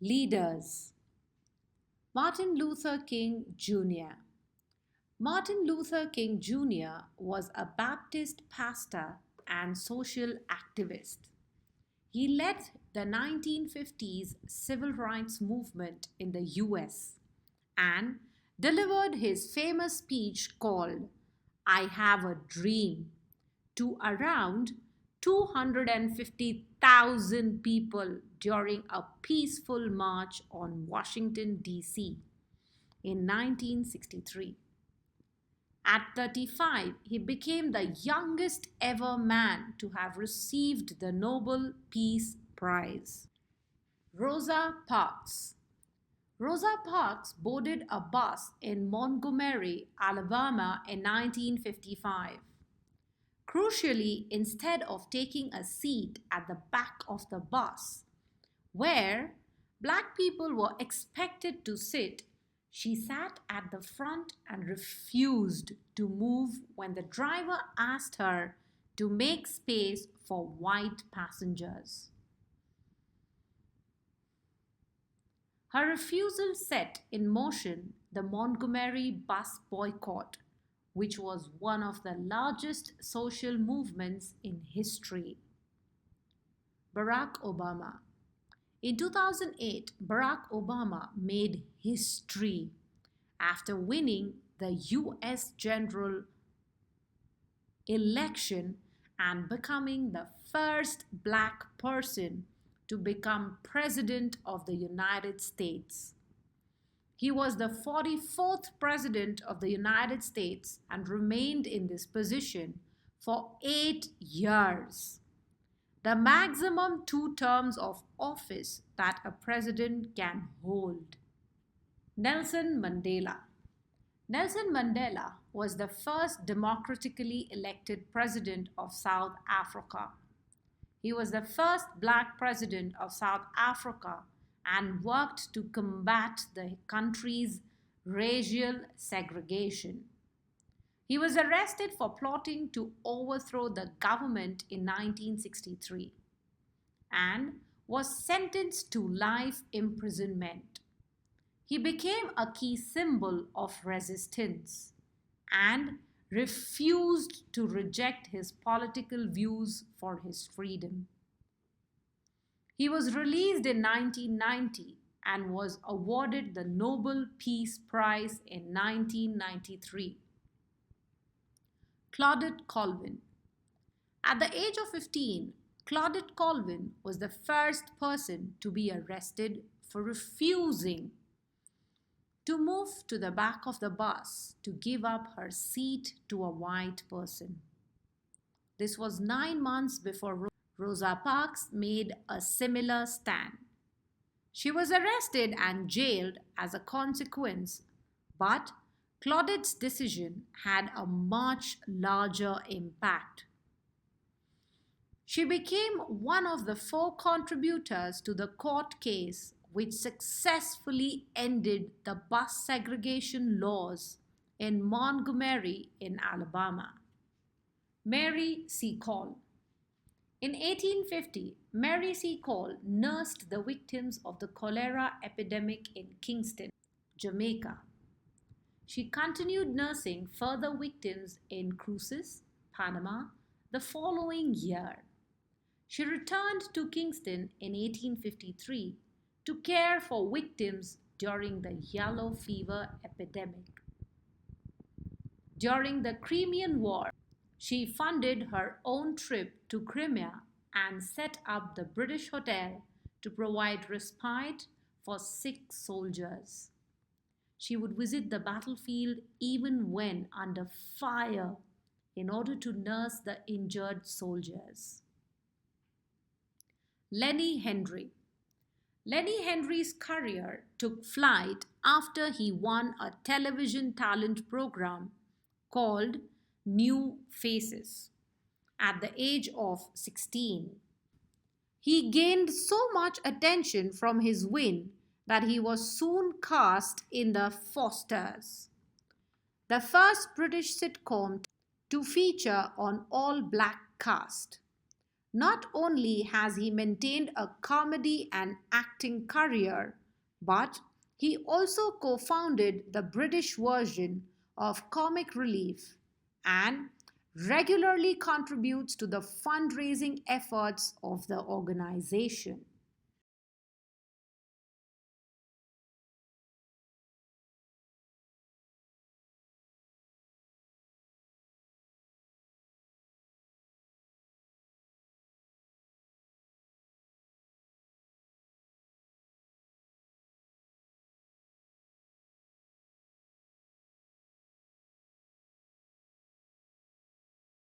Leaders. Martin Luther King Jr. Martin Luther King Jr. was a Baptist pastor and social activist. He led the 1950s civil rights movement in the US and delivered his famous speech called "I Have a Dream" to around 250,000 people during a peaceful march on Washington, D.C. in 1963. At 35, he became the youngest ever man to have received the Nobel Peace Prize. Rosa Parks. Rosa Parks boarded a bus in Montgomery, Alabama in 1955. Crucially, instead of taking a seat at the back of the bus, where black people were expected to sit, she sat at the front and refused to move when the driver asked her to make space for white passengers. Her refusal set in motion the Montgomery bus boycott, which was one of the largest social movements in history. Barack Obama. In 2008, Barack Obama made history after winning the US general election and becoming the first black person to become president of the United States. He was the 44th president of the United States and remained in this position for 8 years, the maximum 2 terms of office that a president can hold. Nelson Mandela. Nelson Mandela was the first democratically elected president of South Africa. He was the first black president of South Africa and worked to combat the country's racial segregation. He was arrested for plotting to overthrow the government in 1963 and was sentenced to life imprisonment. He became a key symbol of resistance and refused to reject his political views for his freedom. He was released in 1990 and was awarded the Nobel Peace Prize in 1993. Claudette Colvin. At the age of 15, Claudette Colvin was the first person to be arrested for refusing to move to the back of the bus to give up her seat to a white person. This was 9 months before Rosa Parks made a similar stand. She was arrested and jailed as a consequence, but Claudette's decision had a much larger impact. She became one of the 4 contributors to the court case which successfully ended the bus segregation laws in Montgomery in Alabama. Mary C. Cole. In 1850, Mary C. Cole nursed the victims of the cholera epidemic in Kingston, Jamaica. She continued nursing further victims in Cruces, Panama, the following year. She returned to Kingston in 1853 to care for victims during the yellow fever epidemic. During the Crimean War, she funded her own trip to Crimea and set up the British Hotel to provide respite for sick soldiers. She would visit the battlefield even when under fire in order to nurse the injured soldiers. Lenny Henry. Lenny Henry's career took flight after he won a television talent program called New Faces at the age of 16. He gained so much attention from his win that he was soon cast in The Fosters, the first British sitcom to feature an all-black cast. Not only has he maintained a comedy and acting career, but he also co founded the British version of Comic Relief and regularly contributes to the fundraising efforts of the organization.